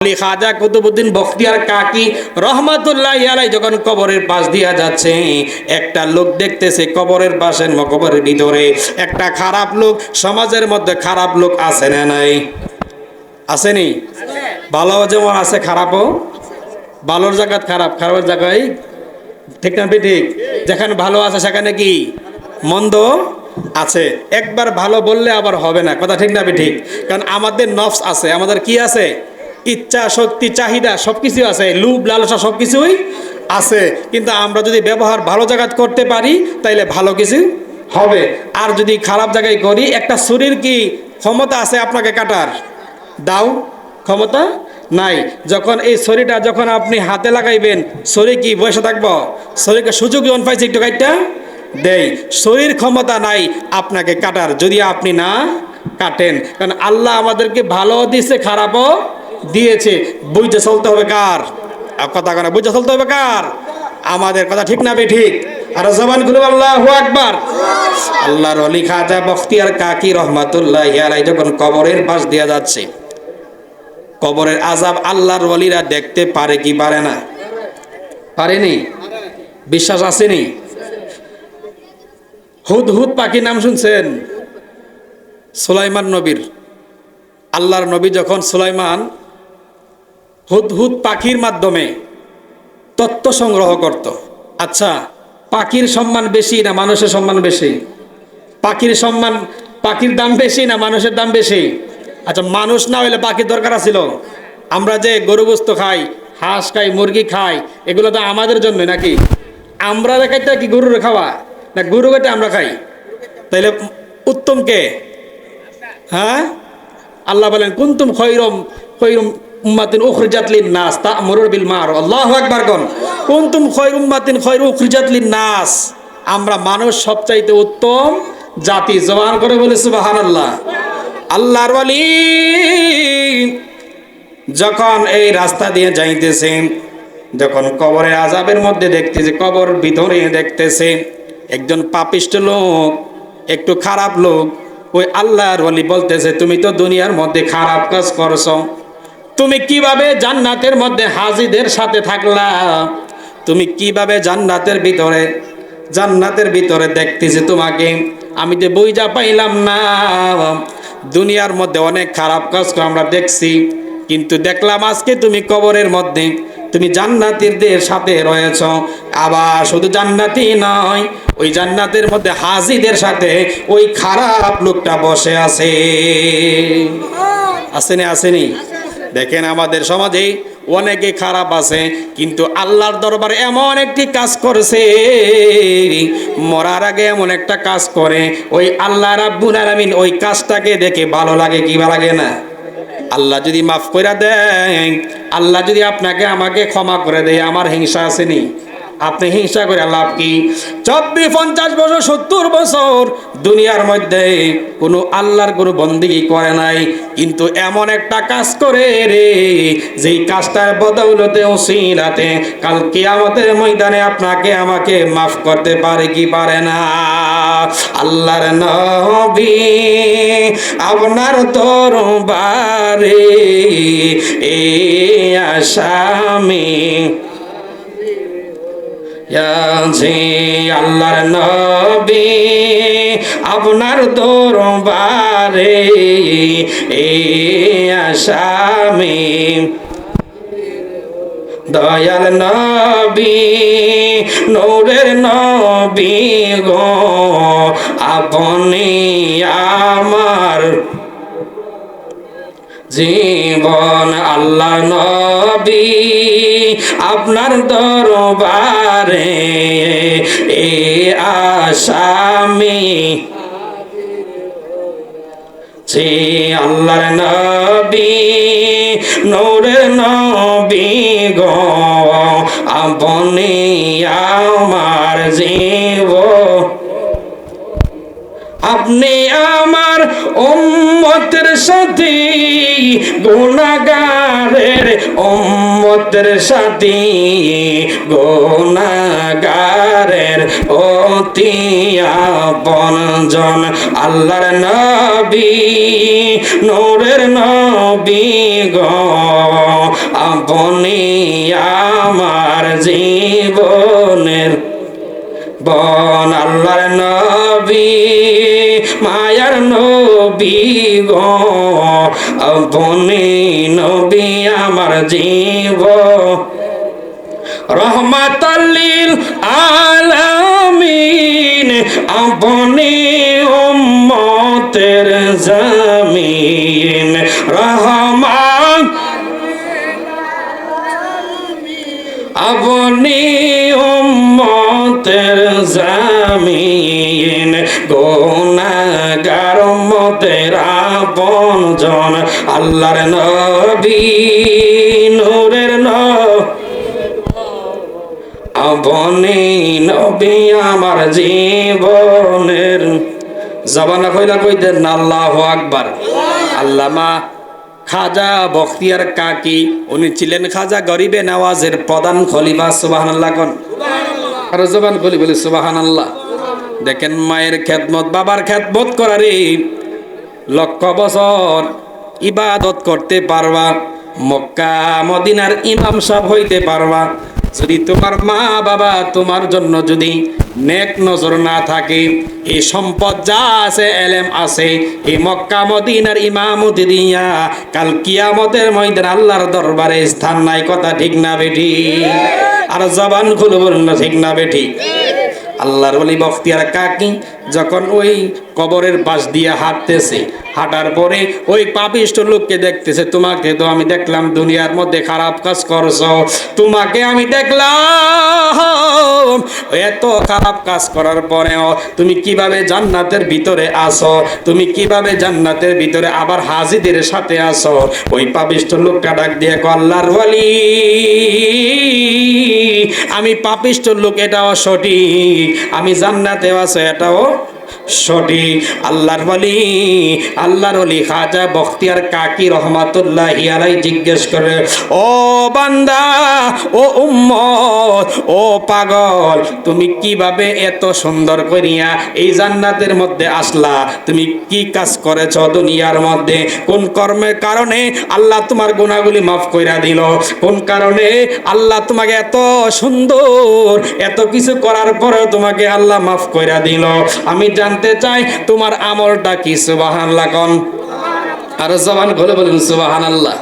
খাজা কুতুবউদ্দিন বখতিয়ার কাকি রহমাতুল্লাহি আলাইহি যখন কবরের পাশ দিয়া যাচ্ছে, একটা লোক দেখতেছে কবরের পাশে, কবরের ভিতরে একটা খারাপ লোক। সমাজের মধ্যে খারাপ লোক আছে না নাই? আসেনি? ভালো যেমন আছে, খারাপও। ভালোর জায়গায় খারাপ, খারাপের জায়গায় ঠিক না ঠিক? যেখানে ভালো আছে সেখানে কি মন্দ আছে। একবার ভালো বললে আবার হবে না, কথা ঠিক না ঠিক? কারণ আমাদের নফস আছে, আমাদের কি আছে? ইচ্ছা শক্তি চাহিদা সবকিছু আছে, লোভ লালসা সবকিছুই আছে। কিন্তু আমরা যদি ব্যবহার ভালো জায়গায় করতে পারি তাইলে ভালো কিছু হবে। আর যদি খারাপ জায়গায় করি, একটা শরীর কি ক্ষমতা আছে আপনাকে কাটার? দাও, ক্ষমতা নাই। যখন এই শরীরটা যখন আপনি হাতে লাগাইবেন, শরীর কি বসে থাকবো? শরীরকে সুযোগ যখন পাইছে একটু কাটটা দেই। শরীর ক্ষমতা নাই আপনাকে কাটার, যদি আপনি না কাটেন। কারণ আল্লাহ আমাদেরকে ভালো দিয়েছে, খারাপও দিয়েছে। বুঝতে চলতে হবে কার? কথা কেন বুঝতে চলতে হবে কার? আমাদের, কথা ঠিক না ঠিক? আর জবান গুলো আল্লাহু আকবার। আল্লাহর ওলি খাজা বখতিয়ার কাকি রহমাতুল্লাহি আলাইহি যখন কবরের পাশ দিয়া যাচ্ছে, কবরের আযাব আল্লাহর ওলিরা দেখতে পারে কি পারে না? পারেনি? বিশ্বাস আসেনি? হুদহুদ পাখির নাম শুনছেন? সুলাইমান নবীর, আল্লাহর নবী যখন সুলাইমান হুদহুদ পাখির মাধ্যমে তথ্য সংগ্রহ করত। আচ্ছা, পাখির সম্মান বেশি না মানুষের সম্মান বেশি? পাখির সম্মান, পাখির দাম বেশি না মানুষের দাম বেশি? আচ্ছা, মানুষ না হইলে পাখির দরকার ছিল? আমরা যে গরু গোস্ত খাই, হাঁস খাই, মুরগি খাই, এগুলো তো আমাদের জন্য নাকি? আমরা খাইতে কি গরুর খাওয়া না গরু কেটে আমরা খাই? তাইলে উত্তম কে? হ্যাঁ, আল্লাহ বলেন কুনতুম খৈরুম উম্মাতিন উখরিজাত লিন-নাস তা'মুরুনা বিল মা'রুফ। আল্লাহু আকবার কোন। কুনতুম খৈরুম উম্মাতিন উখরিজাত লিন-নাস। আমরা মানুষ সবচাইতে উত্তম জাতি। জবান করে বলে সুবহানাল্লাহ। আল্লাহর ওয়ালি যখন এই রাস্তা দিয়ে যাইতেছেন, যখন কবরের আযাবের মধ্যে দেখতেছে, কবর ভিতরে দেখতেছে একজন পাপিষ্ট লোক, একটু খারাপ লোক। ওই আল্লাহর ওয়ালি বলতেছে, তুমি তো দুনিয়ার মধ্যে খারাপ কাজ করছো, তুমি কিভাবে জান্নাতের মধ্যে হাজীদের সাথে থাকলা? তুমি কিভাবে জান্নাতের ভিতরে দেখতেছি তোমাকে, আমি যে বুঝা পাইলাম না। দুনিয়ার মধ্যে অনেক খারাপ কাজ আমরা দেখছি, কিন্তু দেখলাম আজকে তুমি কবরের মধ্যে তুমি জান্নাতীদের সাথে রয়েছ। আবার শুধু জান্নাতি নয়, ওই জান্নাতের মধ্যে হাজীদের সাথে ওই খারাপ লোকটা বসে আছে। আসেনি? আসেনি? দেখেন আমাদের সমাজে অনেকে খারাপ আছে, কিন্তু আল্লাহর দরবারে এমন একটি কাজ করেছে, মরার আগে এমন একটা কাজ করে, ওই আল্লাহ রাব্বুল আলামিন ওই কাজটাকে দেখে ভালো লাগে কি ভালো লাগে না? আল্লাহ যদি মাফ করে দেয়, আল্লাহ যদি আপনাকে আমাকে ক্ষমা করে দেয়, আমার হিংসা আসেনি? আপনি হিংসা করে লাভ কি? 40-50 বছর 70 বছর দুনিয়ার মধ্যে কোনো আল্লাহর কোনো বন্দেগী করে নাই, কিন্তু এমন একটা কাজ করে রে, যেই কাজটার বদৌলতে ওসিলাতে কাল কিয়ামতের ময়দানে আপনাকে আমাকে মাফ করতে পারে কি পারে না? আল্লাহর নবী আপনার দরবারে এই আসামি আল্লাহর নবী আপনার দরবারে এই আসামি, দয়াল নবী নূরের নবী গো, আপনি আমার জীবন। আল্লাহ নবী আপনার দরবারে এ আসামি, যে আল্লাহর নবী নূরের নবী গো, আপনি আমার জীবন। আপনি আমার উম্মতের সাথে গুনাহগারের উম্মতের সাথী গুনাহগারের অতি আপনজন আল্লাহর নবী নূরের নবী গো আপনি আমার জীবনের বন আল্লাহর নবী মায়ার নবী গো আপনি নবী আমার জীবন রহমাতাল লিল আলামিন আপনি উম্মতের জামিন রহমান আপনি উম্মতের জামিন গুনাহগার উম্মতের আপনজন আল্লাহর নবী নূরের আপনি নবী আমার জীবনের জবান কইলা কইতেন না আল্লাহু আকবার। আল্লামা খাজা বখতিয়ার কাকি উনি ছিলেন খাজা গরিবে নওয়াজের প্রধান খলিফা। সুবহানাল্লাহ কোন আর জবান খুলি বলি সুবহানাল্লাহ। দেখেন মায়ের খেদমত বাবার খেদমত করারে লক্ষ বছর ইবাদত করতে পারবা, মক্কা মদিনার ইমাম সাহেব হইতে পারবা, যদি তোমার মা বাবা তোমার জন্য যদি নেক নজর না থাকে, এই সম্পদ যা আছে এলেম আছে, এই মক্কা মদিনার ইমামতি দিয়া কাল কিয়ামতের ময়দানে আল্লাহর দরবারে স্থান নাই। কথা ঠিক না বেঠি? আর জবান খুলে বলুন না ঠিক না বেঠি? আল্লাহর ওলি বখতিয়ার কাকি যখন ওই কবরের পাশ দিয়ে হাঁটতেছে, হাঁটার পরে ওই পাপিষ্ট লোককে দেখতেছে, তোমাকে তো আমি দেখলাম দুনিয়ার মধ্যে খারাপ কাজ করছো, তোমাকে আমি দেখলাম এত খারাপ কাজ করার পরেও তুমি কিভাবে জান্নাতের ভিতরে আসো, তুমি কিভাবে জান্নাতের ভিতরে আবার হাজিদের সাথে আসো। ওই পাপিষ্ট লোকটা ডাক দিয়ে কয়, আল্লাহর ওলি আমি পাপিষ্ট লোক এটাও সঠিক, আমি জান্নাতে আছো এটাও সঠিক। আল্লাহর ওলি খাজা বখতিয়ার কাকি রহমাতুল্লাহি আলাইহি জিজ্ঞেস করে, ও বান্দা, ও উম্মত, ও পাগল, তুমি কিভাবে এত সুন্দর করিয়া এই জান্নাতের মধ্যে আসলা? তুমি কি কাজ করেছো দুনিয়ার মধ্যে? কোন কর্মের কারণে আল্লাহ তোমার গুনাহগুলি মাফ কইরা দিল? কোন কারণে আল্লাহ তোমাকে এত সুন্দর এত কিছু করার পরেও তোমাকে আল্লাহ মাফ কইরা দিল? আমি জানতে চাই তোমার আমলটা কি। সুবহানাল্লাহ কোন আর জবান খুলে বলুন সুবহানাল্লাহ।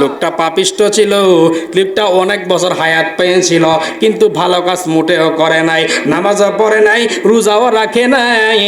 লোকটা পাপিষ্ট ছিল, লোকটা অনেক বছর হায়াত পেয়েছিল, কিন্তু ভালো কাজ মোটেও করে নাই, নামাজও পড়ে নাই, রোজাও রাখে নাই।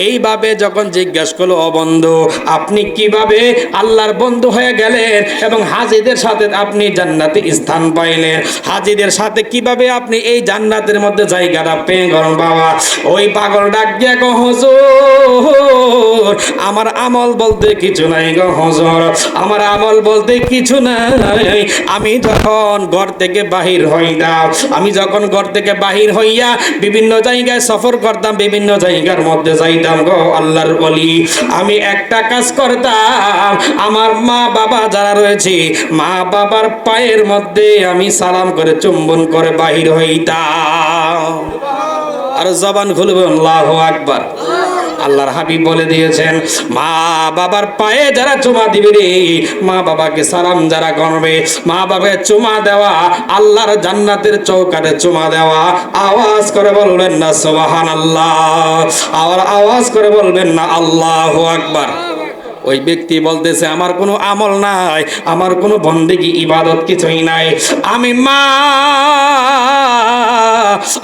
এইভাবে যখন জিজ্ঞাসা করলো, ও বন্ধু, আপনি কিভাবে আল্লাহর বন্ধু হয়ে গেলেন এবং হাজীদের সাথে আপনি জান্নাতে স্থান পাইলেন? হাজীদের সাথে কিভাবে আপনি এই জান্নাতের মধ্যে জায়গাটা পেয়ে গেলেন? বাবা ওই পাগল ডাক দিয়া গো, হুজুর আমার আমল বলতে কিছু নাই গো হুজুর, আমার আমল বলতে কিছু নাই। আমি যখন ঘর থেকে বাহির হইতাম, আমি যখন ঘর থেকে বাহির হইয়া বিভিন্ন জায়গায় সফর করতাম, বিভিন্ন জায়গার মধ্যে যাইতাম গো আল্লাহর ওলি, আমি একটা কাজ করতাম, আমার মা বাবা যারা রয়েছে মা বাবার পায়ের মধ্যে আমি সালাম করে চুম্বন করে বাহির হইতাম। আর জবান খুলবে আল্লাহু আকবার। আল্লাহর হাবিব বলে দিয়েছেন, মা বাবার পায়ে যারা চুমা দিবে রে, মা বাবাকে সালাম যারা করবে, মা বাবাকে চুমা দেওয়া আল্লাহর জান্নাতের চৌকাঠে চুমা দেওয়া। আওয়াজ করে বলবেন না সুবহানাল্লাহ, আর আওয়াজ করে বলবেন না আল্লাহু আকবার। ওই ব্যক্তি বলতেছে, আমার কোনো আমল নাই, আমার কোনো বন্দেগী ইবাদত কিছুই নাই,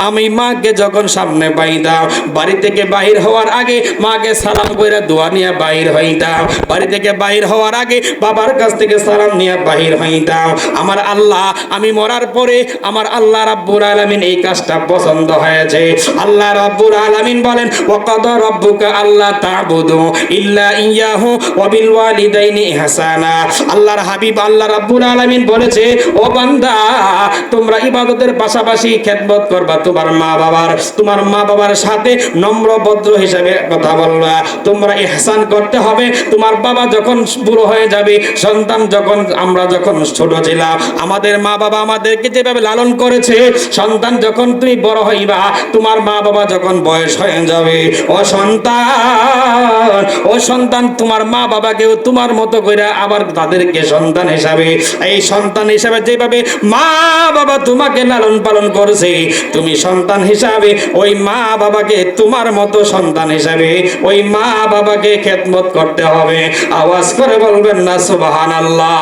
আমি মাকে যখন সামনে পাইতাম, বাড়ি থেকে বাহির হওয়ার আগে মাকে সালাম কইরা দোয়া নিয়ে বাহির হইতাম, বাড়ি থেকে বাহির হওয়ার আগে বাবার কাছ থেকে সালাম নিয়ে বাহির হইতাম। আমার আল্লাহ, আমি মরার পরে আমার আল্লাহ রাব্বুল আলামিন এই কাজটা পছন্দ হয়েছে। আল্লাহ রাব্বুল আলামিন বলেন, ওয়া কাদা রাব্বুকা আল্লা তা'বুদু ইল্লা ইয়াহু ওয়া বিল ওয়ালিদাইনি ইহসানা। আল্লাহর হাবিব আল্লাহ রাব্বুল আলামিন বলেছে, ও বান্দা তোমরা ইবাদতের পাশাপাশি খেদমত করবা তোমার মা বাবার, তোমার মা বাবার সাথে নম্র ভদ্র হিসাবে কথা বলবা। তোমরা ইহসান করতে হবে। তোমার বাবা যখন বুড়ো হয়ে যাবে, সন্তান যখন আমরা যখন ছোট ছিলাম, আমাদের মা বাবা আমাদেরকে যেভাবে লালন করেছে, সন্তান যখন তুমি বড় হইবা, তোমার মা বাবা যখন বয়স হয়ে যাবে, ও সন্তান তোমার মা বাবাকেও তোমার মতো করে আবার তাদেরকে সন্তান হিসাবে, এই সন্তান হিসাবে যেভাবে মা বাবা তোমাকে লালন পালন করছে, তুমি সন্তান হিসাবে ওই মা বাবাকে তোমার মতো সন্তান হিসাবে ওই মা বাবাকে খেদমত করতে হবে। আওয়াজ করে বলবেন না সুবহানাল্লাহ।